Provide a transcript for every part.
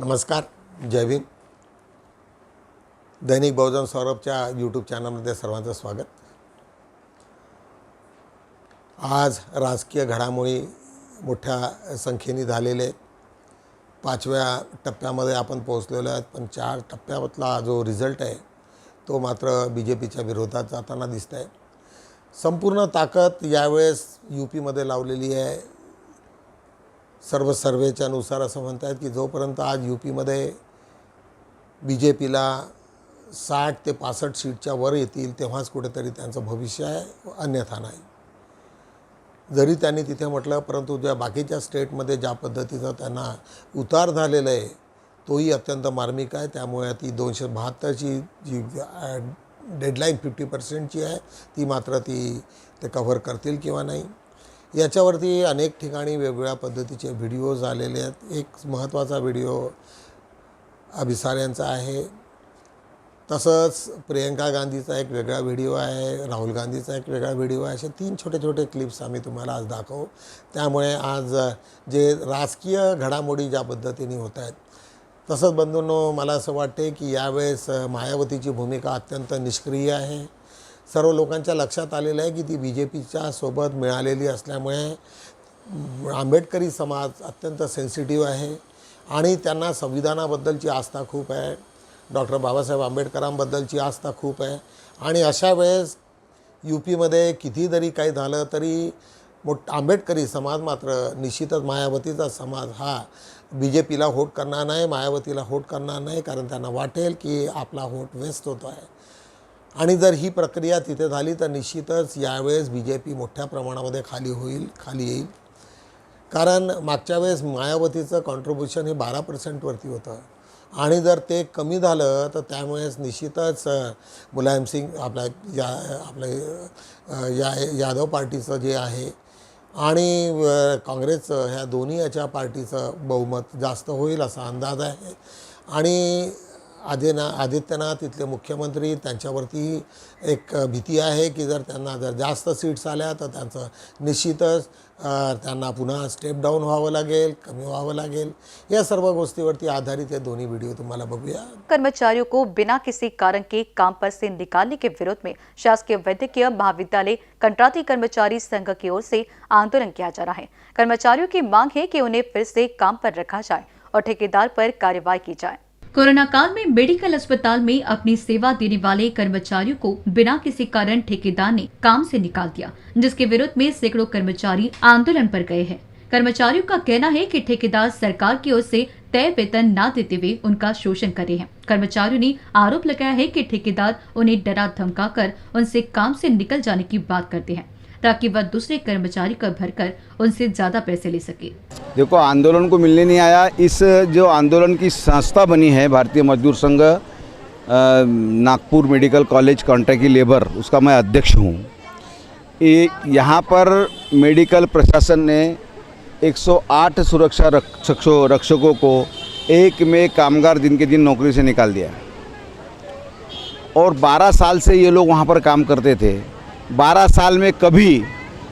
नमस्कार, जय भीम. दैनिक बहुजन सौरभच्या यूट्यूब चॅनलमध्ये सर्वांचं स्वागत. आज राजकीय घडामोडी मोठ्या संख्येने झालेले आहेत. 5व्या टप्प्यामध्ये आपण पोहोचलेलो आहोत, पण 4 टप्प्यातला जो रिझल्ट आहे तो मात्र BJPच्या विरोधात जाताना दिसत आहे. संपूर्ण ताकद यावेळेस UPमध्ये लावलेली आहे. सर्व सर्वेच्या नुसार असं म्हणतात की जोपर्यंत आज UPमध्ये BJPला 60 ते 65 सीटच्या वर येतील तेव्हाच कुठेतरी त्यांचं भविष्य आहे, अन्यथा नाही. जरी त्यांनी तिथे म्हटलं, परंतु ज्या बाकीच्या स्टेटमध्ये ज्या पद्धतीचं त्यांना उतार झालेला आहे तोही अत्यंत मार्मिक आहे. त्यामुळे ती 272ची जी डेडलाईन 50% आहे ती मात्र ते कव्हर करतील किंवा नाही याच्यावरती अनेक ठिकाणी वेगवेगळ्या पद्धतीचे व्हिडिओज आलेले आहेत. एक महत्त्वाचा व्हिडिओ अभिसार यांचा आहे, तसंच प्रियंका गांधीचा एक वेगळा व्हिडिओ आहे, राहुल गांधीचा एक वेगळा व्हिडिओ आहे. असे 3 छोटे क्लिप्स आम्ही तुम्हाला आज दाखवू. त्यामुळे आज जे राजकीय घडामोडी ज्या पद्धतीने होत आहेत, तसंच बंधूंनो मला असं वाटते की यावेळेस मायावतीची भूमिका अत्यंत निष्क्रिय आहे. सर्व लोकांच्या लक्षात आलेलं आहे की ती BJPच्या सोबत मिळालेली असल्यामुळे आंबेडकरी समाज अत्यंत सेन्सिटिव्ह आहे आणि त्यांना संविधानाबद्दलची आस्था खूप आहे, डॉक्टर बाबासाहेब आंबेडकरांबद्दलची आस्था खूप आहे. आणि अशा वेळेस UPमध्ये किती जरी काही झालं तरी आंबेडकरी समाज मात्र निश्चितच मायावतीचा समाज हा BJPला वोट करणार नाही, मायावतीला वोट करणार नाही, कारण त्यांना वाटेल की आपला वोट वेस्ट होतो आहे. आणि जर ही प्रक्रिया तिथे झाली तर निश्चितच यावेळेस BJP मोठ्या प्रमाणामध्ये खाली येईल. कारण मागच्या वेळेस मायावतीचं कॉन्ट्रीब्युशन हे 12% वरती होतं आणि जर ते कमी झालं तर त्यामुळेच निश्चितच मुलायम सिंग यादव पार्टीचं जे आहे आणि काँग्रेसचं ह्या दोन्ही याच्या पार्टीचं बहुमत जास्त होईल असा अंदाज आहे. आणि आदित्यनाथ तिथले मुख्यमंत्री त्यांच्यावरती एक भीती आहे की जर त्यांना जास्त सीट्स आल्या तर त्यांचं निश्चितच त्यांना पुन्हा स्टेप डाऊन व्हावं लागेल, कमी व्हावं लागेल. या सर्व गोष्टीवरती आधारित हे दोन्ही व्हिडिओ तुम्हाला बघूया. कर्मचारियों को बिना किसी कारण के काम पर से निकालने के विरोध में शासकीय वैद्यकीय महाविद्यालय कंट्राटी कर्मचारी संघ की ओर से आंदोलन किया जा रहा है. कर्मचारियों की मांग है कि उन्हें फिर से काम पर रखा जाए और ठेकेदार पर कार्रवाई की जाए. कोरोना काल में मेडिकल अस्पताल में अपनी सेवा देने वाले कर्मचारियों को बिना किसी कारण ठेकेदार ने काम से निकाल दिया, जिसके विरोध में सैकड़ों कर्मचारी आंदोलन पर गए हैं. कर्मचारियों का कहना है कि ठेकेदार सरकार की ओर से तय वेतन न देते हुए उनका शोषण कर रहे हैं. कर्मचारियों ने आरोप लगाया है कि ठेकेदार उन्हें डरा धमकाकर उनसे काम से निकल जाने की बात करते हैं ताकि वह दूसरे कर्मचारी को भरकर उनसे ज्यादा पैसे ले सके. देखो, आंदोलन को मिलने नहीं आया. इस जो आंदोलन की संस्था बनी है भारतीय मजदूर संघ नागपुर मेडिकल कॉलेज कॉन्ट्रैक्टी लेबर, उसका मैं अध्यक्ष हूँ. यहाँ पर मेडिकल प्रशासन ने 108 सुरक्षा रक्षकों को 1 मई कामगार दिन के दिन नौकरी से निकाल दिया और 12 साल से ये लोग वहाँ पर काम करते थे. 12 साल में कभी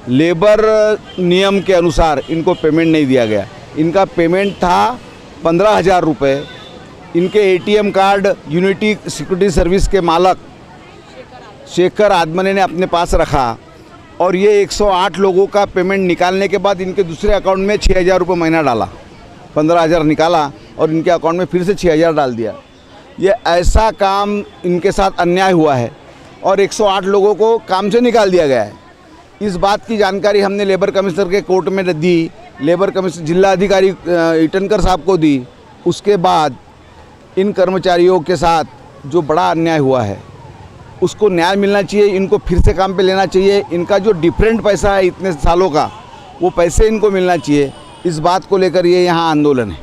लेबर नियम के अनुसार इनको पेमेंट नहीं दिया गया. इनका पेमेंट था 15,000 रुपये. इनके ATM card unity security service के मालक शेखर आदमने ने अपने पास रखा और ये 108 लोगों का पेमेंट निकालने के बाद इनके दूसरे अकाउंट में 6,000 रुपये महीना डाला. 15,000 निकाला और इनके अकाउंट में फिर से 6,000 डाल दिया. ये ऐसा काम इनके साथ अन्याय हुआ है और 108 लोगों को काम से निकाल दिया गया है. इस बात की जानकारी हमने लेबर कमिश्नर के कोर्ट में दी, लेबर कमिश्नर जिला अधिकारी इटनकर साहब को दी. उसके बाद इन कर्मचारियों के साथ जो बड़ा अन्याय हुआ है उसको न्याय मिलना चाहिए. इनको फिर से काम पे लेना चाहिए. इनका जो डिफरेंट पैसा है इतने सालों का, वो पैसे इनको मिलना चाहिए. इस बात को लेकर ये यहाँ आंदोलन है.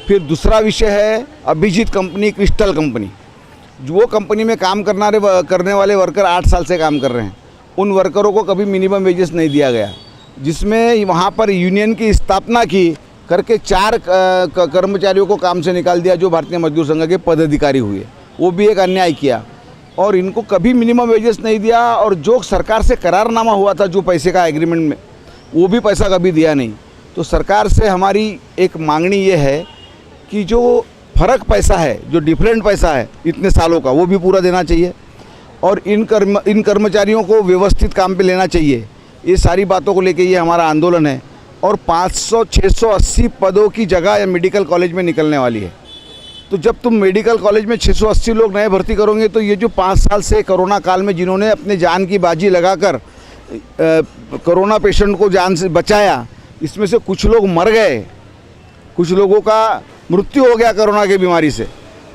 फिर दूसरा विषय है अभिजीत कंपनी, क्रिस्टल कंपनी. वो कंपनी में काम करने वाले वर्कर 8 साल से काम कर रहे हैं. उन वर्करों को कभी मिनिमम वेजेस नहीं दिया गया, जिसमें वहाँ पर यूनियन की स्थापना की करके 4 कर्मचारियों को काम से निकाल दिया जो भारतीय मजदूर संघ के पदाधिकारी हुए. वो भी एक अन्याय किया और इनको कभी मिनिमम वेजेस नहीं दिया और जो सरकार से करारनामा हुआ था जो पैसे का एग्रीमेंट में, वो भी पैसा कभी दिया नहीं. तो सरकार से हमारी एक मांगनी ये है कि जो फ़र्क पैसा है, जो डिफरेंट पैसा है इतने सालों का, वो भी पूरा देना चाहिए और इन कर्मचारियों को व्यवस्थित काम पे लेना चाहिए। ये सारी बातों को लेके ये हमारा आंदोलन है और 500-680 पदों की जगह मेडिकल कॉलेज में निकलने वाली है। तो जब तुम मेडिकल कॉलेज में 680 लोग नए भर्ती करोगे तो ये जो 5 साल से कोरोना काल में जिन्होंने अपने जान की बाजी लगाकर कोरोना पेशेंट को जान से बचाया, इसमें से कुछ लोग मर गए, कुछ लोगों का मृत्यु हो गया कोरोना की बीमारी से।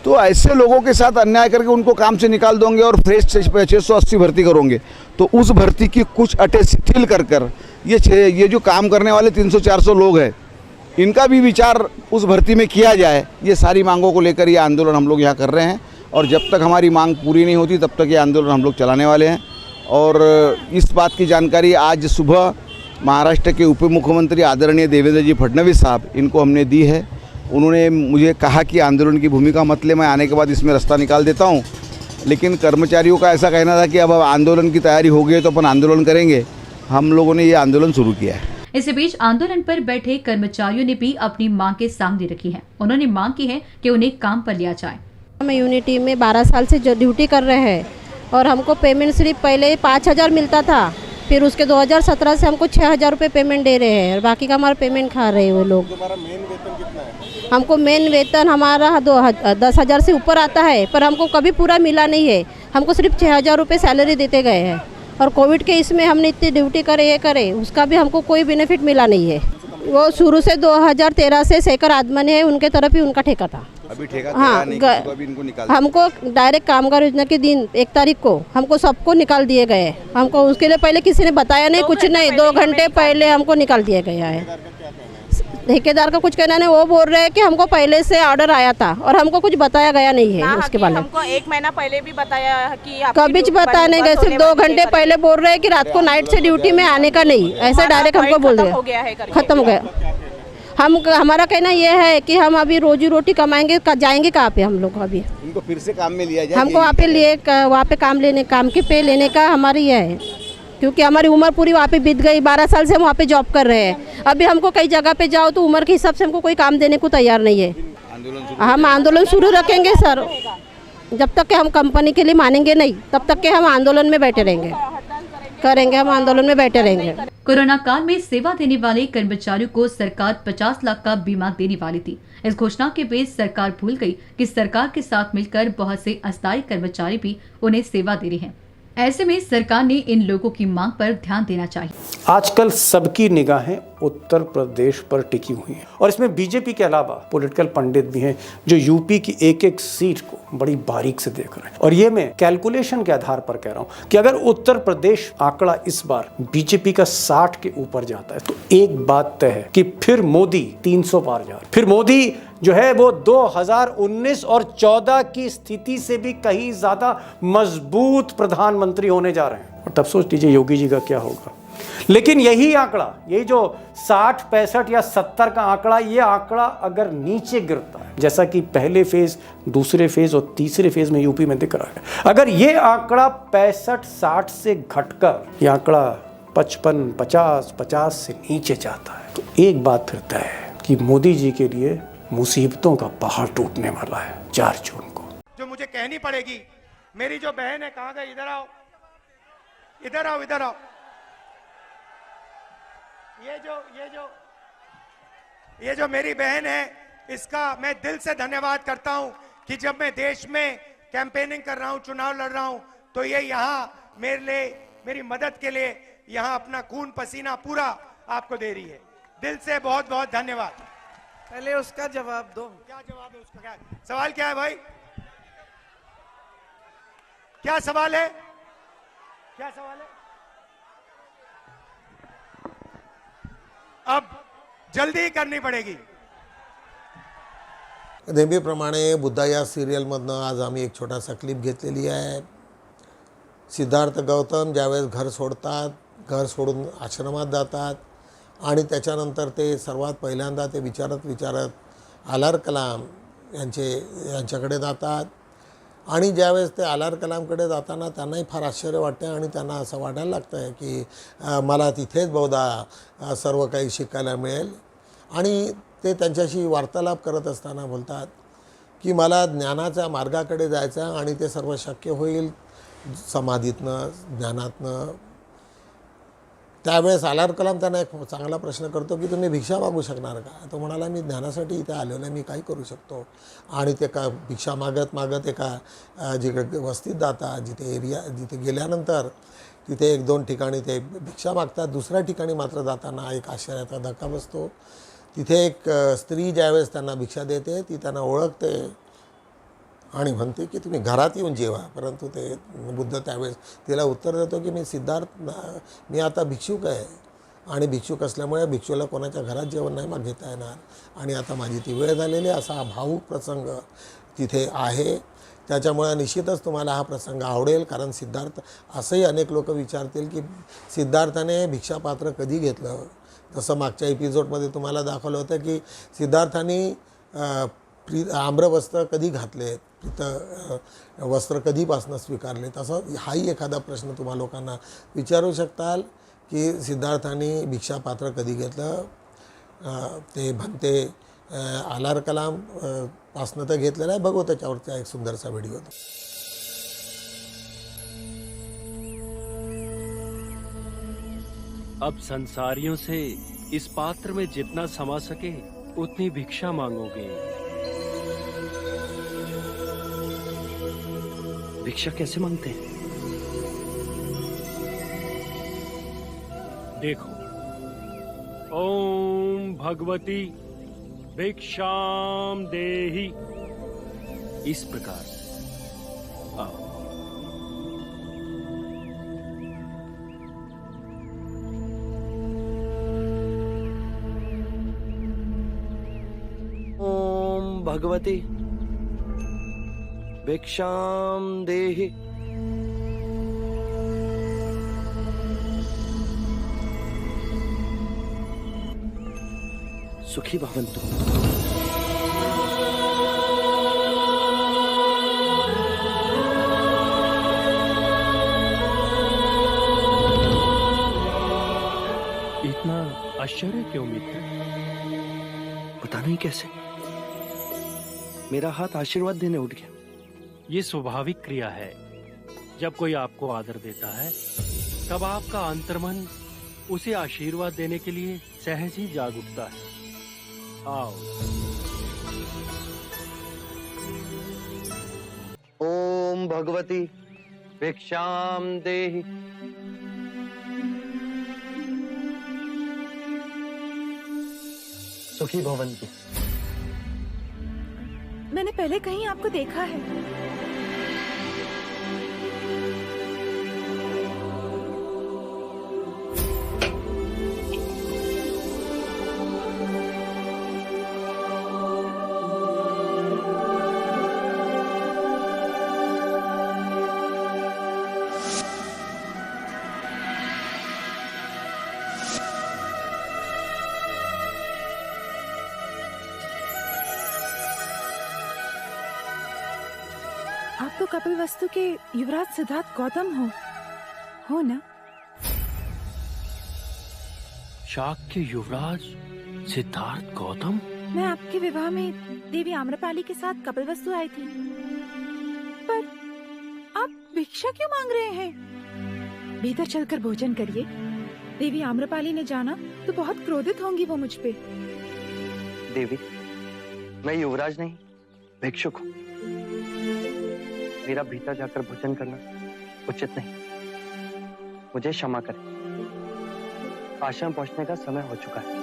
तो ऐसे लोगों के साथ अन्याय करके उनको काम से निकाल दोगे और फ्रेश 680 भर्ती करोगे तो उस भर्ती की कुछ अटें शिथिल कर ये जो काम करने वाले 300-400 लोग हैं इनका भी विचार उस भर्ती में किया जाए। ये सारी मांगों को लेकर ये आंदोलन हम लोग यहाँ कर रहे हैं और जब तक हमारी मांग पूरी नहीं होती तब तक ये आंदोलन हम लोग चलाने वाले हैं। और इस बात की जानकारी आज सुबह महाराष्ट्र के उप मुख्यमंत्री आदरणीय देवेंद्र जी फडणवीस साहब इनको हमने दी है। उन्होंने मुझे कहा कि आंदोलन की भूमिका मत ले, मैं आने के बाद इसमें रास्ता निकाल देता हूँ। लेकिन कर्मचारियों का ऐसा कहना था कि अब आंदोलन की तैयारी हो गई है तो अपन आंदोलन करेंगे। हम लोगों ने ये आंदोलन शुरू किया है। इसी बीच आंदोलन पर बैठे कर्मचारियों ने भी अपनी मांगें सामने रखी हैं। उन्होंने मांग की है कि उन्हें काम पर लिया जाए। हम यूनिटी में 12 साल से जो ड्यूटी कर रहे हैं और हमको पेमेंट सिर्फ पहले 5,000 मिलता था, फिर उसके 2017 से हमको 6,000 रुपये पेमेंट दे रहे हैं और बाकी का हमारा पेमेंट खा रहे हैं वो लोग। तुम्हारा मेन वेतन कितना है? हमको मेन वेतन हमारा 10,000 से ऊपर आता है, पर हमको कभी पूरा मिला नहीं है। हमको सिर्फ 6,000 रुपये सैलरी देते गए हैं और कोविड के इसमें हमने इतनी ड्यूटी करे, ये करे, उसका भी हमको कोई बेनिफिट मिला नहीं है। वो शुरू से 2013 से शेखर आदमनी है, उनके तरफ ही उनका ठेका था। अभी ठेका हाँ, नहीं किया, तो अभी इनको निकाल हमको डायरेक्ट कामगार योजना के दिन 1 तारीख को हमको सबको निकाल दिए गए। हमको उसके लिए पहले किसी ने बताया नहीं, कुछ नहीं, 2 घंटे पहले हमको निकाल दिया गया है। ठेकेदार का कुछ कहना नहीं, वो बोल रहे हैं कि हमको पहले से ऑर्डर आया था और हमको कुछ बताया गया नहीं है उसके बारे में। हमको 1 महीना पहले भी बताया कि कभी बता नहीं गए, सिर्फ 2 घंटे पहले बोल रहे हैं कि रात को नाइट से ड्यूटी में आने का नहीं, ऐसे डायरेक्ट हमको बोल रहे, खत्म हो गया। हमारा कहना यह है कि हम अभी रोजी रोटी कमाएंगे, जाएंगे कहाँ पे हम लोग? अभी इनको फिर से काम में लिया जाए। हमको वहाँ पे काम के पे लेने का हमारी यह है, क्योंकि हमारी उम्र पूरी वहाँ पे बीत गई। 12 साल से हम वहाँ पे जॉब कर रहे हैं। अभी हमको कई जगह पे जाओ तो उम्र के हिसाब से हमको कोई काम देने को तैयार नहीं है। हम आंदोलन शुरू रखेंगे सर, जब तक कि हम कंपनी के लिए मानेंगे नहीं तब तक के हम आंदोलन में बैठे रहेंगे, करेंगे, हम आंदोलन में बैठे रहेंगे। कोरोना काल में सेवा देने वाले कर्मचारियों को सरकार 50 लाख का बीमा देने वाली थी। इस घोषणा के बीच सरकार भूल गई कि सरकार के साथ मिलकर बहुत से अस्थायी कर्मचारी भी उन्हें सेवा दे रहे हैं। ऐसे में सरकार ने इन लोगों की मांग पर ध्यान देना चाहिए। आजकल सबकी निगाहें उत्तर प्रदेश पर टिकी हुई हैं और इसमें बीजेपी के अलावा पॉलिटिकल पंडित भी हैं जो यूपी की एक एक सीट को बड़ी बारीक से देख रहे हैं। और ये मैं कैलकुलेशन के आधार पर कह रहा हूं कि अगर उत्तर प्रदेश आंकड़ा इस बार बीजेपी का 60 के ऊपर जाता है तो एक बात तय है कि फिर मोदी 300 पार जा रहे, फिर मोदी जो है वो 2019 और 14 की स्थिति से भी कहीं ज्यादा मजबूत प्रधानमंत्री होने जा रहे हैं। और तब सोच लीजिए योगी जी का क्या होगा। लेकिन यही आंकड़ा, यही जो 60, 65 या 70 का आंकड़ा, ये आंकड़ा अगर नीचे गिरता है, जैसा कि पहले फेज, दूसरे फेज और तीसरे फेज में यूपी में दिख रहा है, अगर ये आंकड़ा 65, 60 से घटकर ये आंकड़ा 55, 50, 50 से नीचे जाता है तो एक बात फिर तय है कि मोदी जी के लिए मुसीबतों का पहाड़ टूटने वाला है 4 जून को। जो मुझे कहनी पड़ेगी, मेरी जो बहन है, कहां गई? इधर आओ, इधर आओ, इधर आओ। ये जो मेरी बहन है, इसका मैं दिल से धन्यवाद करता हूं कि जब मैं देश में कैंपेनिंग कर रहा हूं, चुनाव लड़ रहा हूं, तो ये यहाँ मेरे लिए, मेरी मदद के लिए यहाँ अपना खून पसीना पूरा आपको दे रही है। दिल से बहुत बहुत धन्यवाद। पहले उसका जवाब दो। क्या जवाब है उसका? क्या सवाल? क्या है भाई? क्या सवाल है? क्या सवाल है? अब जल्दी करनी पडेगी। नेहमीप्रमाणे बुद्धा या सिरियलमधनं आज आम्ही एक छोटासा क्लिप घेतलेली आहे। सिद्धार्थ गौतम ज्यावेळेस घर सोडतात, घर सोडून आश्रमात जातात आणि त्याच्यानंतर ते सर्वात पहिल्यांदा ते विचारत आलार कलाम यांच्याकडे जातात आणि ज्यावेळेस ते आलार कलामकडे जाताना त्यांनाही फार आश्चर्य वाटते आणि त्यांना असं वाटायला लागतं आहे की मला तिथेच बहुधा सर्व काही शिकायला मिळेल आणि ते त्यांच्याशी वार्तालाप करत असताना बोलतात की मला ज्ञानाच्या मार्गाकडे जायचं आहे आणि ते सर्व शक्य होईल समाधीतनं, ज्ञानातनं. त्यावेळेस आर कलाम त्यांना एक चांगला प्रश्न करतो की तुम्ही भिक्षा मागू शकणार का? तो म्हणाला मी ज्ञानासाठी इथे आलेलो आहे, मी काय करू शकतो. आणि ते का भिक्षा मागत मागत एका जिकडे वस्तीत जातात, जिथे गेल्यानंतर तिथे 1-2 ठिकाणी ते भिक्षा मागतात. दुसऱ्या ठिकाणी मात्र जाताना एक आश्चर्याचा धक्का बसतो. तिथे एक स्त्री ज्यावेळेस त्यांना भिक्षा देते ती त्यांना ओळखते आणि म्हणते की तुम्ही घरात येऊन जेवा. परंतु ते बुद्ध त्यावेळेस तिला उत्तर देतो की मी आता भिक्षुक आहे आणि भिक्षुक असल्यामुळे भिक्षूला कोणाच्या घरात जेवण नाही मागितता येणार आणि आता माझी ती वेळ झालेली. असा हा भावूक प्रसंग तिथे आहे. त्याच्यामुळे निश्चितच तुम्हाला हा प्रसंग आवडेल. कारण सिद्धार्थ असंही अनेक लोक विचारतील की सिद्धार्थाने भिक्षापात्र कधी घेतलं. जसं मागच्या एपिसोडमध्ये तुम्हाला दाखवलं होतं की सिद्धार्थाने आम्रवस्त्र कधी घातले, वस्त्र कधीपासून स्वीकारले. तसं हाही एखादा प्रश्न तुम्हा लोकांना विचारू शकताल की सिद्धार्थाने भिक्षापात्र कधी घेतलं. ते म्हणते आर कलाम पासनं तर घेतलेलं आहे. बघू त्याच्यावरचा एक सुंदरसा व्हिडिओ. अब संसारियों से इस पात्र में जितना समा सके उतनी भिक्षा मांगोगे। भिक्षा कैसे मांगते हैं? देखो, ओम भगवती भिक्षाम देहि, इस प्रकार। आओ। ओम भगवती भिक्षाम देहि। सुखी भवन्तु। इतना आश्चर्य क्यों मित्र? पता नहीं कैसे मेरा हाथ आशीर्वाद देने उठ गया। ये स्वाभाविक क्रिया है। जब कोई आपको आदर देता है तब आपका अंतर्मन उसे आशीर्वाद देने के लिए सहज ही जाग उठता है। आओ। ओम भगवती भिक्षाम देहि। सुखी भवन्तु। मैंने पहले कहीं आपको देखा है। आप तो कपिलवस्तु के युवराज सिद्धार्थ गौतम हो ना? शाक्य युवराज सिद्धार्थ गौतम? मैं आपके विवाह में देवी आम्रपाली के साथ कपिलवस्तु आई थी। पर आप भिक्षा क्यों मांग रहे हैं? भीतर चलकर भोजन करिए। देवी आम्रपाली ने जाना तो बहुत क्रोधित होंगी वो मुझ पे। देवी, मैं युवराज नहीं, भिक्षुक हूँ। मेरा भीतर जाकर भोजन करना उचित नहीं। मुझे क्षमा करें। आश्रम पहुंचने का समय हो चुका है।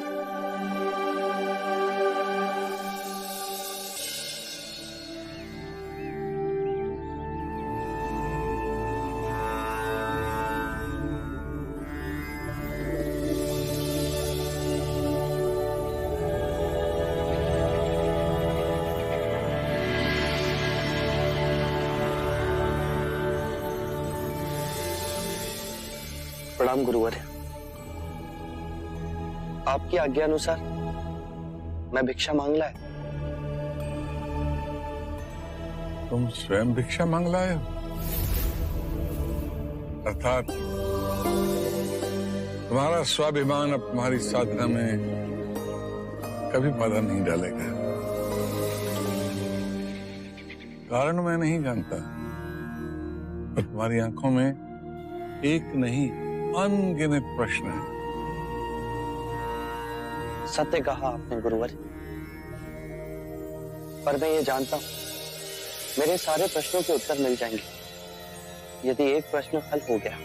प्रणाम गुरुवर। आपकी आज्ञा अनुसार मैं भिक्षा मांग लाया। तुम स्वयं भिक्षा मांग लाए हो? अर्थात तुम्हारा स्वाभिमान अब तुम्हारी साधना में कभी बाधा नहीं डालेगा। कारण मैं नहीं जानता, पर तुम्हारी आंखों में एक नहीं अनगिनत प्रश्न है। सत्य कहा आपने गुरुवर, पर मैं ये जानता हूं मेरे सारे प्रश्नों के उत्तर मिल जाएंगे यदि एक प्रश्न हल हो गया।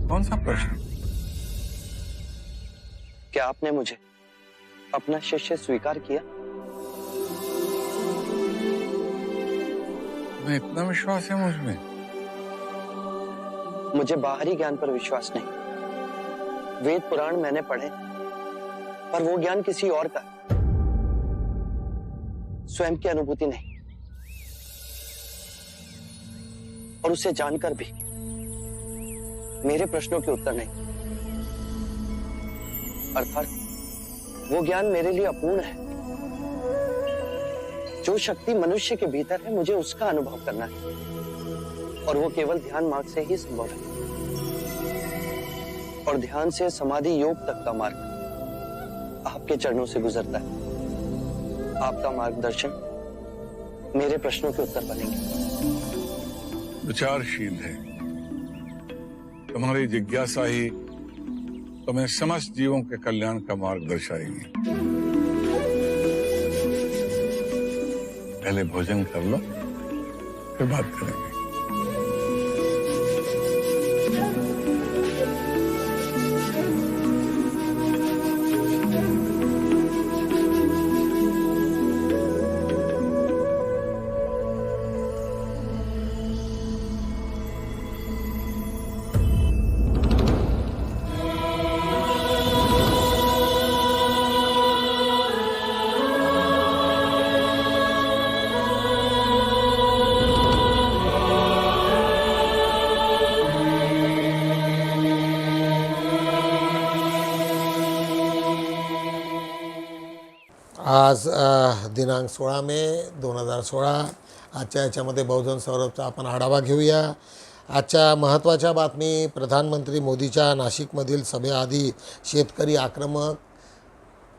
कौन सा प्रश्न? क्या आपने मुझे अपना शिष्य स्वीकार किया? तुम्हें इतना विश्वास है मुझ में? मुझे बाहरी ज्ञान पर विश्वास नहीं। वेद पुराण मैंने पढ़े, पर वो ज्ञान किसी और का, स्वयं की अनुभूति नहीं। और उसे जानकर भी मेरे प्रश्नों के उत्तर नहीं। अर्थात वो ज्ञान मेरे लिए अपूर्ण है। जो शक्ति मनुष्य के भीतर है, मुझे उसका अनुभव करना है, और वो केवल ध्यान मार्ग से ही संभव है। और ध्यान से समाधि योग तक का मार्ग आपके चरणों से गुजरता है। आपका मार्गदर्शन मेरे प्रश्नों के उत्तर बनेंगे। विचारशील है तुम्हारी जिज्ञासा ही तुम्हें समस्त जीवों के कल्याण का मार्ग दर्शाएगी। पहले भोजन कर लो, फिर बात करेंगे। आज दिनांक 16 मे 2016 आजच्या याच्यामध्ये बहुजन सौरभचा आपण आढावा घेऊया। आजच्या महत्त्वाच्या बातमी, प्रधानमंत्री मोदीच्या नाशिकमधील सभेआधी शेतकरी आक्रमक।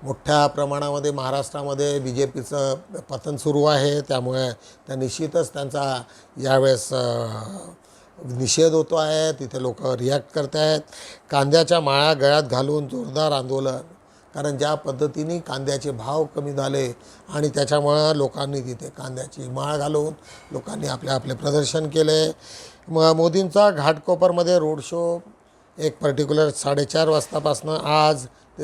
मोठ्या प्रमाणामध्ये महाराष्ट्रामध्ये BJPचं पतन सुरू आहे, त्यामुळे त्या निश्चितच त्यांचा यावेळेस निषेध होतो आहे। तिथे लोक रिॲक्ट करत आहेत। कांद्याच्या माळा गळ्यात घालून जोरदार आंदोलन, कारण ज्या पद्धतीने कांद्याचे भाव कमी झाले आणि त्याच्यामुळे लोकांनी तिथे कांद्याची माळ घालून लोकांनी आपले प्रदर्शन केले। मोदींचा घाटकोपरमध्ये रोड शो एक पर्टिक्युलर 4:30 वाजतापासून आज ते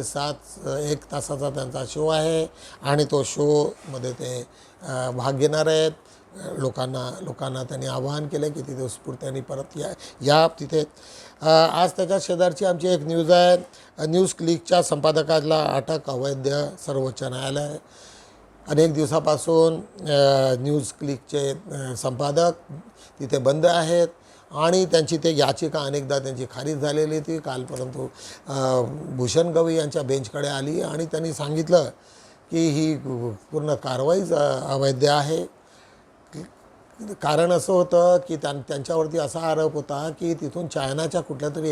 1 तासाचा त्यांचा शो आहे आणि तो शोमध्ये ते भाग घेणार आहेत। लोकांना त्यांनी आवाहन केलं की तिथे उत्स्फूर्तीने परत या तिथे। आज त्याच्या शेजारची आमची एक न्यूज आहे। न्यूज क्लिकच्या संपादकाला अटक, अवैध सर्वोच्च न्यायालय। अनेक दिवसापासून न्यूज क्लिकचे संपादक तिथे बंद आहेत आणि त्यांची ते याचिका अनेकदा त्यांची खारिज झालेली होती। काल परंतु भूषण गवई यांच्या बेंचकडे आली आणि त्यांनी सांगितलं की ही पूर्ण कारवाईच अवैध आहे। कारण असं होतं की त्यांच्यावरती असा आरोप होता की तिथून चायनाच्या कुठल्यातरी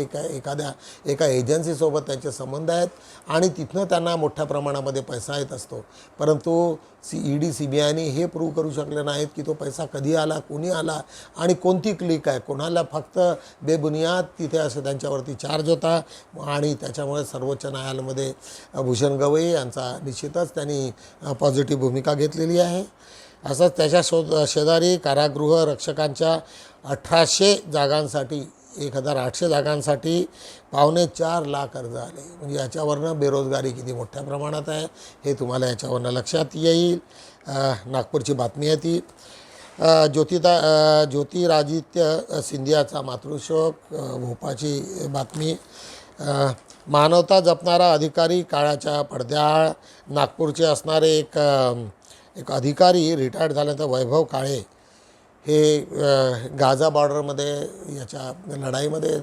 एका एजन्सीसोबत त्यांचे संबंध आहेत आणि तिथनं त्यांना मोठ्या प्रमाणामध्ये पैसा येत असतो। परंतु ED CBIने हे प्रूव्ह करू शकले नाहीत की तो पैसा कधी आला, कोणी आला आणि कोणती क्लिक आहे, कोणाला फक्त बेबुनियाद तिथे असं त्यांच्यावरती चार्ज होता आणि त्याच्यामुळे सर्वोच्च न्यायालयामध्ये भूषण गवई यांचा निश्चितच त्यांनी पॉझिटिव्ह भूमिका घेतलेली आहे। असंच त्याच्या शेजारी कारागृह रक्षकांच्या 1800 जागांसाठी 1800 जागांसाठी 4.25 लाख अर्ज आले। म्हणजे याच्यावरनं बेरोजगारी किती मोठ्या प्रमाणात आहे हे तुम्हाला याच्यावरनं लक्षात येईल। नागपूरची बातमी आहे ती। ज्योतिरादित्य सिंधियाचा मातृशोक। भोपाळची बातमी, मानवता जपणारा अधिकारी काळाच्या पडद्याआड। नागपूरचे असणारे एक अधिकारी रिटायर्ड झाल्यानंतर वैभव काळे हे गाझा बॉर्डरमध्ये याच्या लढाईमध्ये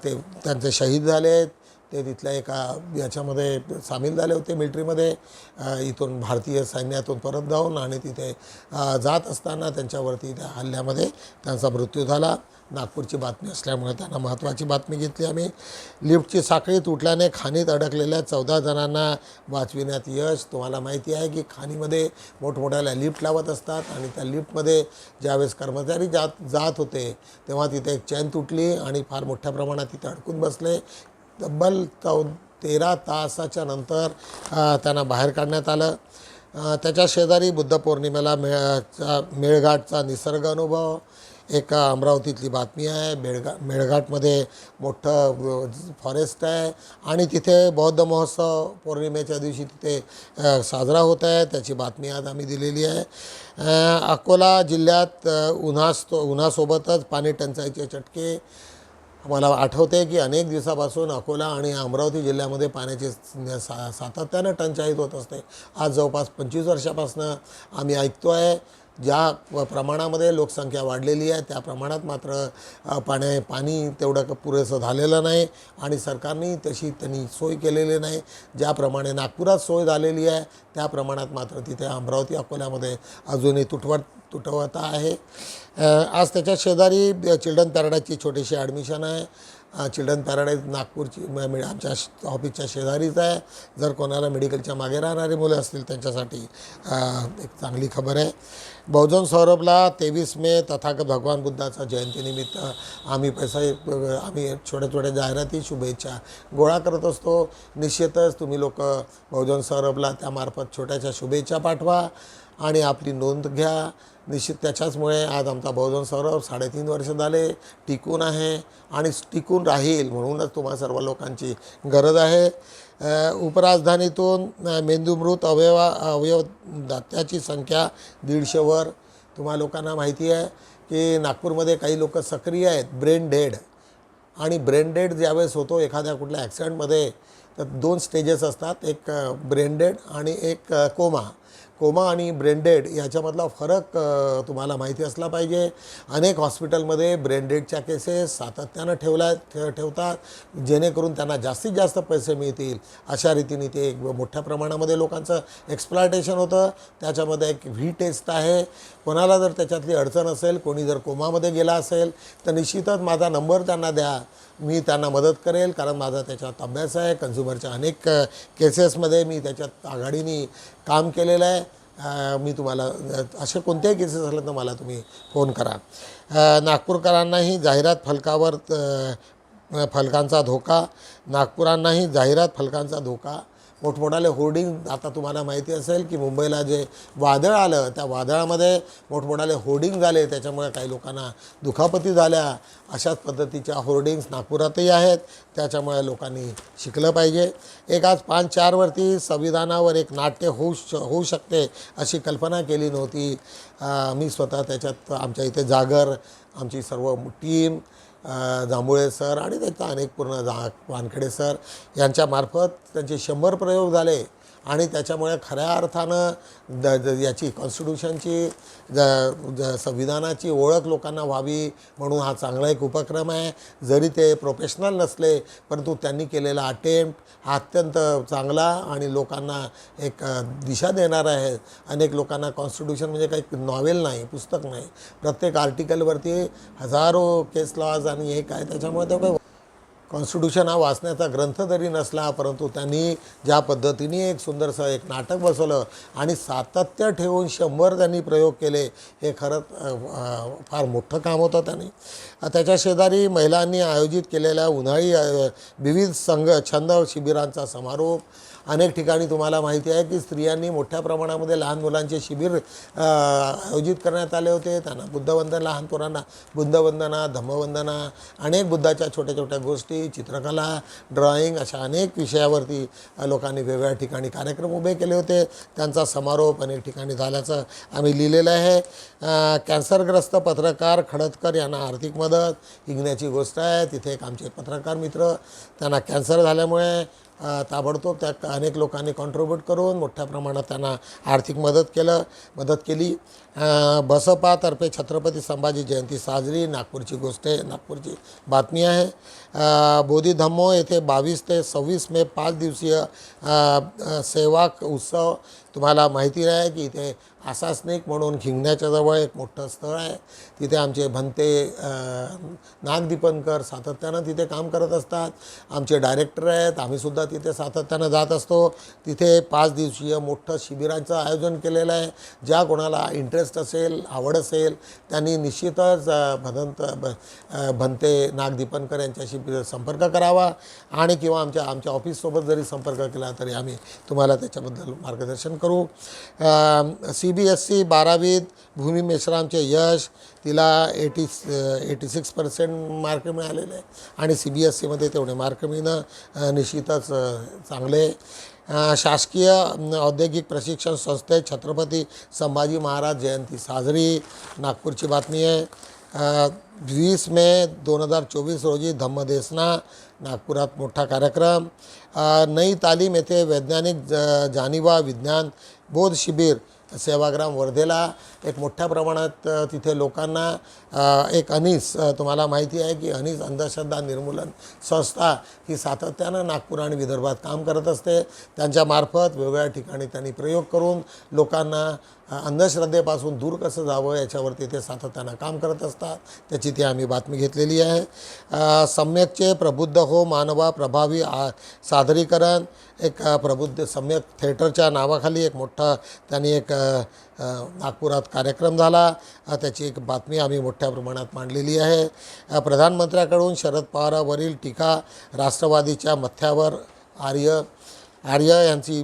ते त्यांचे शहीद झाले। ते तिथल्या एका याच्यामध्ये सामील झाले होते मिलिटरीमध्ये, इथून भारतीय सैन्यातून परत जाऊन, आणि तिथे जात असताना त्यांच्यावरती त्या हल्ल्यामध्ये त्यांचा मृत्यू झाला. नागपूरची बातमी असल्यामुळे त्यांना महत्त्वाची बातमी घेतली आम्ही. लिफ्टची साखळी तुटल्याने खाणीत अडकलेल्या 14 जणांना वाचविण्यात यश. तुम्हाला माहिती आहे की खाणीमध्ये मोठमोठ्याला लिफ्ट लावत असतात, आणि त्या लिफ्टमध्ये ज्यावेळेस कर्मचारी जात होते तेव्हा तिथे एक चेन तुटली आणि फार मोठ्या प्रमाणात तिथे अडकून बसले. तब्बल 13 तासाच्या नंतर त्यांना बाहेर काढण्यात आलं. त्याच्या शेजारी बुद्ध पौर्णिमेला मेळघाटचा निसर्ग अनुभव, एक अमरावतीतली बातमी आहे. मेळघाटमध्ये मोठं फॉरेस्ट आहे, आणि तिथे बौद्ध महोत्सव पौर्णिमेच्या दिवशी तिथे साजरा होत आहे, त्याची बातमी आज आम्ही दिलेली आहे. अकोला जिल्ह्यात उन्हासोबतच पाणी टंचाईचे चटके. मला आठवते की अनेक दिवसापासून अकोला आणि अमरावती जिल्ह्यामध्ये पाण्याची सातत्यानं टंचाई होत असते. आज जवळपास 25 वर्षापासून आम्ही ऐकतो आहे. ज्या प्रमाणामध्ये लोकसंख्या वाढलेली आहे त्या प्रमाणात मात्र पाणी तेवढं पुरेसं झालेलं नाही, आणि सरकारने त्यांनी सोय केलेली नाही. ज्याप्रमाणे नागपुरात सोय झालेली आहे त्या प्रमाणात मात्र तिथे अमरावती अकोल्यामध्ये अजूनही तुटवता आहे. आज त्याच्या शेजारी चिल्ड्रन पॅराडाईजची छोटीशी ॲडमिशन आहे. चिल्ड्रन पॅराडाईज नागपूरची आमच्या ऑफिसच्या शेजारीच आहे. जर कोणाला मेडिकलच्या मागे राहणारी मुलं असतील त्यांच्यासाठी एक चांगली खबर आहे. बहुजन सौरभला 23 मे तथागत भगवान बुद्धाचा जयंतीनिमित्त आम्ही छोट्या छोट्या जाहिराती, शुभेच्छा गोळा करत असतो. निश्चितच तुम्ही लोक बहुजन सौरभला त्यामार्फत छोट्याशा शुभेच्छा पाठवा आणि आपली नोंद घ्या. निश्चित त्याच्याचमुळे आज आमचा बहुजन सौरभ 3.5 वर्ष झाले टिकून आहे, आणि टिकून राहील, म्हणूनच तुम्हा सर्व लोकांची गरज आहे. उपराजधानीतून मेंदूमृत अवयव दात्याची संख्या 150वर. तुम्हा लोकांना माहिती आहे की नागपूरमध्ये काही लोक सक्रिय आहेत ब्रेन डेड, आणि ब्रेन डेड ज्यावेळेस होतो एखाद्या कुठल्या ॲक्सिडेंटमध्ये तर 2 स्टेजेस असतात, एक ब्रेन डेड आणि एक कोमा आणि ब्रेन डेड याच्यामधला फरक तुम्हाला माहिती असला पाहिजे. अनेक हॉस्पिटलमध्ये ब्रेन डेडच्या केसेस सातत्यानं ठेवतात जेणेकरून त्यांना जास्तीत जास्त पैसे मिळतील, अशा रीतीने ते मोठ्या प्रमाणामध्ये लोकांचं एक्सप्लॉयटेशन होतं. त्याच्यामध्ये एक व्ही टेस्ट आहे. कोणाला जर त्याच्यातली अडचण असेल, कोणी जर कोमामध्ये गेला असेल तर निश्चितच माझा नंबर त्यांना द्या, मी त्यांना मदत करेल, कारण माझा त्याच्यात अभ्यास आहे. कन्झ्युमरच्या अनेक केसेसमध्ये मी त्याच्यात आघाडीने काम केलेलं आहे. मी तुम्हाला असे कोणतेही केसेस असले तर मला तुम्ही फोन करा. नागपूरकरांनाही जाहिरात फलकांचा धोका. नागपुरांनाही जाहिरात फलकांचा धोका. मोठमोठाले होर्डिंग, आता तुम्हाला माहिती असेल की मुंबईला जे वादळ आलं त्या वादळामध्ये मोठमोठाले होर्डिंग झाले, त्याच्यामुळे काही लोकांना दुखापती झाल्या. अशाच पद्धतीच्या होर्डिंग्स नागपुरातही आहेत, त्याच्यामुळे लोकांनी शिकलं पाहिजे. एक आज 5/4वरती संविधानावर एक नाट्य होऊ शकते अशी कल्पना केली नव्हती. मी स्वतः त्याच्यात आमच्या इथे जागर, आमची सर्व टीम, जांभुळे सर आणि त्यांचा अनेक पूर्ण वानखेडे सर यांच्यामार्फत त्यांचे 100 प्रयोग झाले, आणि त्याच्यामुळे खऱ्या अर्थानं याची कॉन्स्टिट्यूशनची संविधानाची ओळख लोकांना व्हावी म्हणून हा चांगला एक उपक्रम आहे. जरी ते प्रोफेशनल नसले परंतु त्यांनी केलेला अटेम्प्ट हा अत्यंत चांगला आणि लोकांना एक दिशा देणारा आहे. अनेक लोकांना कॉन्स्टिट्यूशन म्हणजे काही नॉवेल नाही, पुस्तक नाही, प्रत्येक आर्टिकलवरती हजारो केस लॉज आणि हे काय, त्याच्यामुळे ते काही कॉन्स्टिट्यूशन हा वाचण्याचा ग्रंथ जरी नसला परंतु त्यांनी ज्या पद्धतीने एक सुंदरसं एक नाटक बसवलं आणि सातत्य ठेवून 100 त्यांनी प्रयोग केले, हे खरंच फार मोठं काम होतं त्यांनी. त्याच्या शेजारी महिलांनी आयोजित केलेल्या उन्हाळी विविध छंद शिबिरांचा समारोप. अनेक ठिकाणी तुम्हाला माहिती आहे की स्त्रियांनी मोठ्या प्रमाणामध्ये लहान मुलांचे शिबिर आयोजित करण्यात आले होते. त्यांना बुद्धवंदना, लहान पोरांना बुद्धवंदना, धम्मवंदना, अनेक बुद्धाच्या छोट्या छोट्या गोष्टी, चित्रकला, ड्रॉइंग अशा अनेक विषयावरती लोकांनी वेगवेगळ्या ठिकाणी कार्यक्रम उभे केले होते. त्यांचा समारोप अनेक ठिकाणी झाल्याचं आम्ही लिहिलेलं आहे. कॅन्सरग्रस्त पत्रकार खडतकर यांना आर्थिक मदत, हिंगण्याची गोष्ट आहे. तिथे एक आमचे पत्रकार मित्र, त्यांना कॅन्सर झाल्यामुळे ताबडतोब त्या अनेक लोकांनी कॉन्ट्रीब्यूट करून मोठ्या प्रमाणात त्यांना आर्थिक मदत केली. बसपातर्फे छत्रपती संभाजी जयंती साजरी, नागपूरची गोष्ट आहे, नागपूरची बातमी आहे. बोधी धम्मो येथे 22 ते 26 मे 5 दिवसीय सेवा उत्सव. तुम्हाला माहिती आहे की इथे आसासनिक म्हणून हिंगण्याच्या जवळ एक मोठं स्थळ आहे. तिथे आमचे भंते नागदीपनकर सातत्यानं तिथे काम करत असतात. आमचे डायरेक्टर आहेत, आम्हीसुद्धा तिथे सातत्यानं जात असतो. तिथे 5 दिवसीय मोठं शिबिरांचं आयोजन केलेलं आहे. ज्या कोणाला इंटरेस्ट असेल, आवड असेल, त्यांनी निश्चितच भंते नागदीपनकर यांच्याशी संपर्क करावा आणि किंवा आमच्या ऑफिससोबत जरी संपर्क केला तरी आम्ही तुम्हाला त्याच्याबद्दल मार्गदर्शन करू. CBSE 12वीत भूमी मेश्रामचे यश, तिला 86% मार्क मिळालेले आहे आणि CBSEमध्ये तेवढे मार्क मिळणं निश्चितच चांगले. शासकीय औद्योगिक प्रशिक्षण संस्थेत छत्रपती संभाजी महाराज जयंती साजरी, नागपूरची बातमी आहे. 20 मे 2024 रोजी धम्मदेसना, नागपुरात मोठा कार्यक्रम. नई तालीम येथे वैज्ञानिक जाणीवा विज्ञान बोध शिबिर, सेवाग्राम वर्धेला एक मोठ्या प्रमाणात तिथे लोकांना एक अनीस, तुम्हाला माहिती आहे की अनीस अंधश्रद्धा निर्मूलन संस्था ही सातत्यानं नागपूर आणि विदर्भात काम करत असते. त्यांच्यामार्फत वेगवेगळ्या ठिकाणी त्यांनी प्रयोग करून लोकांना अंधश्रद्धेपासून दूर कसं जावं याच्यावरती ते सातत्यानं काम करत असतात. त्याची ती आम्ही बातमी घेतलेली आहे. सम्यकचे प्रबुद्ध हो मानवा प्रभावी सादरीकरण, एक प्रबुद्ध सम्यक थिएटरच्या नावाखाली एक मोठा त्यांनी एक नागपुरात कार्यक्रम झाला. त्याची एक बातमी आम्ही मोठ्या प्रमाणात मांडलेली आहे. प्रधानमंत्र्याकडून शरद पवारांवरील टीका, राष्ट्रवादीच्या मथ्यावर आर्य यांची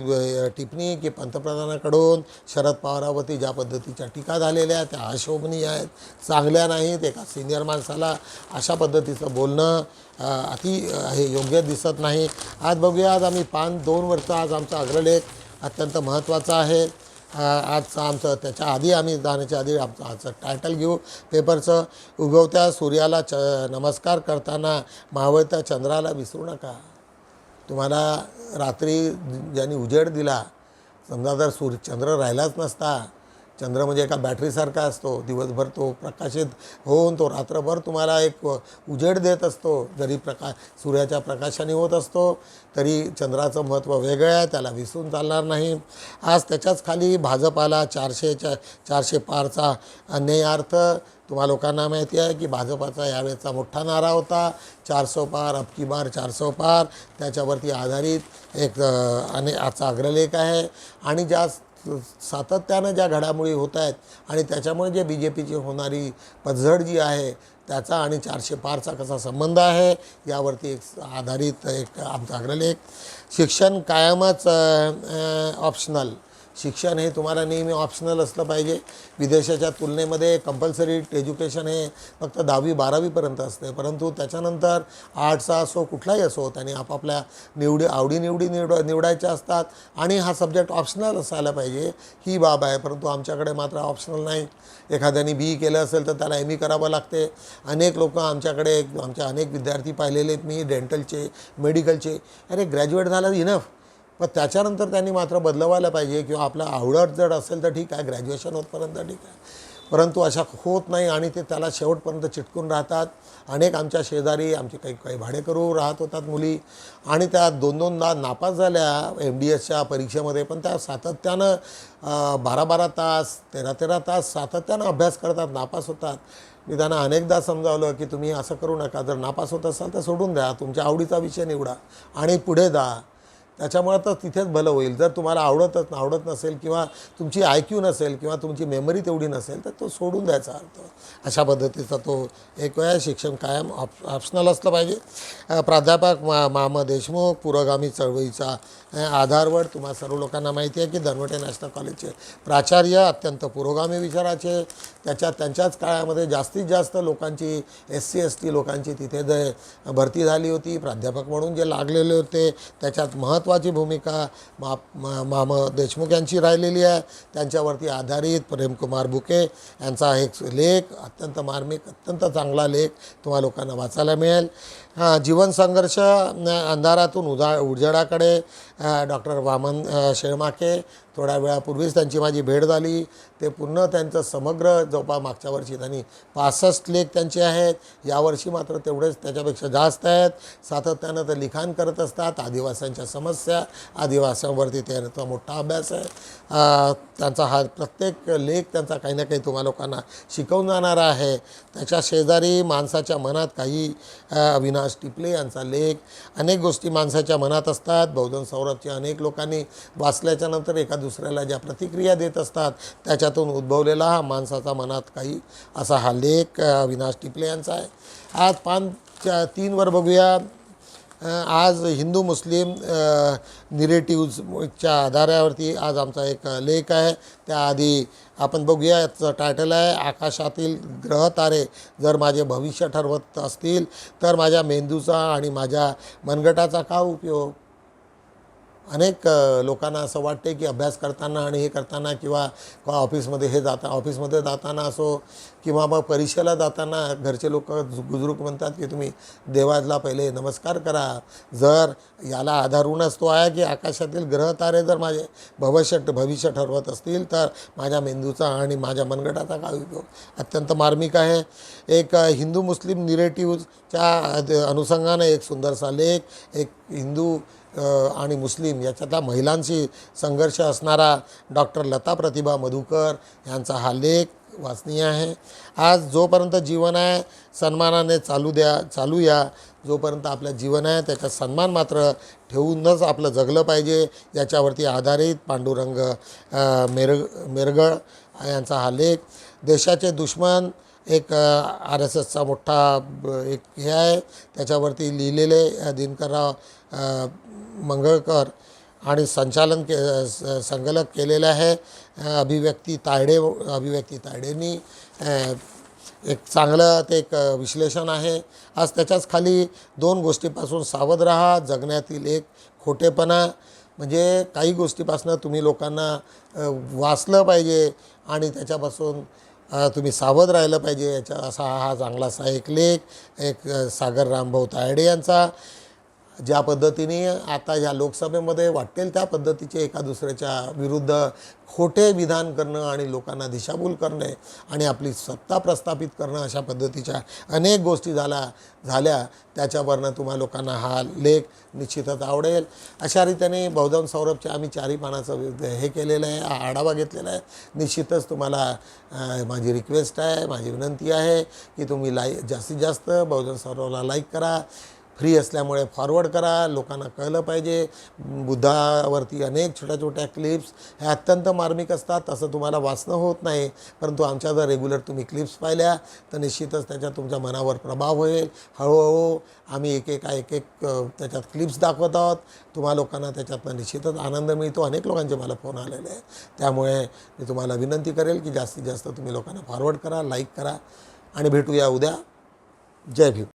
टिप्पणी की पंतप्रधानांकडून शरद पवारांवरती ज्या पद्धतीच्या टीका झालेल्या त्या अशोभनीय आहेत, चांगल्या नाहीत. एका सिनियर माणसाला अशा पद्धतीचं बोलणं हे योग्य दिसत नाही. आज बघूया, आज आम्ही 2 वर्ष आज आमचा अग्रलेख अत्यंत महत्त्वाचा आहे. आजचा आमचं त्याच्या आधी आम्ही जाण्याच्या आधी आजचं टायटल घेऊ पेपरचं. उगवत्या सूर्याला नमस्कार करताना मावळत्या चंद्राला विसरू नका. तुम्हाला रात्री ज्यांनी उजेड दिला, समजा जर चंद्र राहिलाच नसता, चंद्र म्हणजे एका बॅटरीसारखा असतो, दिवसभर तो प्रकाशित होऊन तो रात्रभर तुम्हाला एक उजेड देत असतो. जरी सूर्याच्या प्रकाशाने होत असतो तरी चंद्राचं महत्त्व वेगळं आहे, त्याला विसरून चालणार नाही. आज त्याच्याच खाली भाजपाला 400 पारचा अन्यायार्थ. तुम्हा लोकांना माहिती आहे की भाजपाचा यावेळेचा मोठा नारा होता 400 पार, अब की बार 400 पार. त्याच्यावरती आधारित एक आजचा अग्रलेख आहे. आणि ज्या सातत्यानं ज्या घडामोडी होत आहेत आणि त्याच्यामुळे जे BJPची होणारी पतझड जी आहे त्याचा आणि 400 पारचा कसा संबंध आहे यावरती एक आधारित एक आमचा अग्रलेख. शिक्षण कायमच ऑप्शनल. शिक्षण हे तुम्हाला नेहमी ऑप्शनल असलं पाहिजे. विदेशाच्या तुलनेमध्ये कंपल्सरी एज्युकेशन हे फक्त 10वी 12वीपर्यंत असते, परंतु त्याच्यानंतर आर्ट्सचा असो कुठलाही असो त्यांनी आपापल्या आवडीनिवडी निवडायच्या असतात आणि हा सब्जेक्ट ऑप्शनल असायला पाहिजे ही बाब आहे. परंतु आमच्याकडे मात्र ऑप्शनल नाही. एखाद्याने BE केलं असेल तर त्याला ME करावं लागते. अनेक लोक आमच्याकडे आमचे अनेक विद्यार्थी पाहिलेले आहेत मी, डेंटलचे, मेडिकलचे. अरे ग्रॅज्युएट झालं इनफ, पण त्याच्यानंतर त्यांनी मात्र बदलवायला पाहिजे किंवा आपला आवडत जर असेल तर ठीक आहे, ग्रॅज्युएशन होतपर्यंत ठीक आहे. परंतु अशा होत नाही आणि ते त्याला शेवटपर्यंत चिटकून राहतात. अनेक आमच्या शेजारी आमचे काही भाडेकरू राहत होतात मुली आणि त्या 2-2दा नापास झाल्या MDSच्या परीक्षेमध्ये. पण त्या सातत्यानं 12-12 तास 13-13 तास सातत्यानं अभ्यास करतात, नापास होतात. मी त्यांना अनेकदा समजावलं की तुम्ही असं करू नका, जर नापास होत असाल तर सोडून द्या, तुमच्या आवडीचा विषय निवडा आणि पुढे जा. त्याच्यामुळे तर तिथेच भलं होईल. जर तुम्हाला आवडत नसेल किंवा तुमची IQ नसेल किंवा तुमची मेमरी तेवढी नसेल तर तो सोडून द्यायचा अर्थ. अशा पद्धतीचा तो एक वेळ शिक्षण कायम ऑप्शनल असलं पाहिजे. प्राध्यापक मामा देशमुख पुरोगामी चळवळीचा आधारवर तुम्हा सर्व लोकांना माहिती आहे की धनवटे नॅशनल कॉलेजचे प्राचार्य अत्यंत पुरोगामी विचाराचे. त्यांच्याच काळामध्ये जास्तीत जास्त लोकांची SC ST लोकांची तिथे जे भरती झाली होती प्राध्यापक म्हणून जे लागलेले होते त्याच्यात महत्त्व महत्त्वाची भूमिका माम देशमुख यांची राहिलेली आहे. त्यांच्यावरती आधारित प्रेमकुमार बुके यांचा एक लेख, अत्यंत मार्मिक, अत्यंत चांगला लेख तुम्हा लोकांना वाचायला मिळेल. जीवन संघर्ष अंधारातून उजेडाकडे डॉक्टर वामन शेळमाके, थोड्या वेळापूर्वीच त्यांची माझी भेट झाली. ते पूर्ण त्यांचं समग्र जवळपास मागच्या वर्षी त्यांनी 65 लेख त्यांचे आहेत. यावर्षी मात्र तेवढेच त्याच्यापेक्षा जास्त आहेत. सातत्यानं ते लिखाण करत असतात. आदिवासींच्या समस्या, आदिवासींवरती त्यांचा मोठा अभ्यास आहे. त्यांचा हा प्रत्येक लेख त्यांचा काही ना काही तुम्हा लोकांना शिकवून जाणारा आहे. त्याच्या शेजारी माणसाच्या मनात काही अविनाश टिपले यांचा लेख, अनेक गोष्टी माणसाच्या मनात असतात. बहुजन सौरभचे अनेक लोकांनी वाचल्याच्या नंतर एका दुसऱ्याला ज्या प्रतिक्रिया देत असतात त्याच्यातून उद्भवलेला हा माणसाचा मनात काही असा हा लेख अविनाश टिपले यांचा आहे. आज 3 वर बघूया. आज हिंदू मुस्लिम निरेटिव्हजच्या आधारावरती आज आमचा एक लेख आहे. त्याआधी आपण बघूया, याचं टायटल आहे आकाशातील ग्रह तारे जर माझे भविष्य ठरवत असतील तर माझ्या मेंदूचा आणि माझ्या मनगटाचा काय उपयोग. अनेक लोकांना असं वाटते की अभ्यास करताना आणि हे करताना किंवा ऑफिसमध्ये जाताना असो किंवा मग परीक्षेला जाताना घरचे लोक बुजुर्ग म्हणतात की तुम्ही देवाला पहिले नमस्कार करा. जर याला आधारूनच तो आहे की आकाशातील ग्रह तारे जर माझे भविष्य ठरवत असतील तर माझ्या मेंदूचा आणि माझ्या मनगटाचा काय उपयोग. अत्यंत मार्मिक आहे. एक हिंदू मुस्लिम निरेटिव्हच्या अनुषंगाने एक सुंदरसा लेख, एक हिंदू आणि मुस्लिम याच्यातला महिलांशी संघर्ष असणारा डॉक्टर लता प्रतिभा मधुकर यांचा हा लेख वाचनीय आहे. आज जोपर्यंत जीवन आहे सन्मानाने चालू या. जोपर्यंत आपलं जीवन आहे त्याचा सन्मान मात्र ठेवूनच आपलं जगलं पाहिजे, याच्यावरती आधारित पांडुरंग मेरगळ यांचा हा लेख. देशाचे दुश्मन एक RSSचा मोठा एक हे आहे, त्याच्यावरती लिहिलेले दिनकरराव मंगळकर आणि संकलक केलेलं आहे अभिव्यक्ती तायडेंनी. एक चांगलं ते एक विश्लेषण आहे. आज त्याच्याच खाली 2 गोष्टीपासून सावध राहा. जगण्यातील एक खोटेपणा, म्हणजे काही गोष्टीपासून तुम्ही लोकांना वाचलं पाहिजे आणि त्याच्यापासून तुम्ही सावध राहिलं पाहिजे. याचा असा हा चांगलासा एक लेख, एक सागर रामभाऊ तायडे यांचा. ज्या पद्धतीने आता या लोकसभेमध्ये वाटेल त्या पद्धतीचे एका दुसऱ्याच्या विरुद्ध खोटे विधान करणं आणि लोकांना दिशाभूल करणे आणि आपली सत्ता प्रस्थापित करणं, अशा पद्धतीच्या अनेक गोष्टी झाल्या. त्याच्यावरनं तुम्हा लोकांना हा लेख निश्चितच आवडेल. अशा रीतीने बहुजन सौरभचे आम्ही 4 पानाचं हे केलेलं आहे, आढावा घेतलेला आहे. निश्चितच तुम्हाला माझी रिक्वेस्ट आहे, माझी विनंती आहे की तुम्ही जास्तीत जास्त बहुजन सौरभला लाईक करा. फ्री असल्यामुळे फॉरवर्ड करा. लोकांना कळलं पाहिजे. बुद्धावरती अनेक छोट्या क्लिप्स ह्या अत्यंत मार्मिक असतात. तसं तुम्हाला वाचणं होत नाही, परंतु आमच्या जर रेग्युलर तुम्ही क्लिप्स पाहिल्या तर निश्चितच त्याचा तुमच्या मनावर प्रभाव होईल. हळूहळू आम्ही एक त्याच्यात क्लिप्स दाखवत आहोत. तुम्हा लोकांना त्याच्यातनं निश्चितच आनंद मिळतो. अनेक लोकांचे मला फोन आलेले आहे. त्यामुळे मी तुम्हाला विनंती करेल की जास्तीत जास्त तुम्ही लोकांना फॉरवर्ड करा, लाईक करा आणि भेटूया उद्या. जय भीम.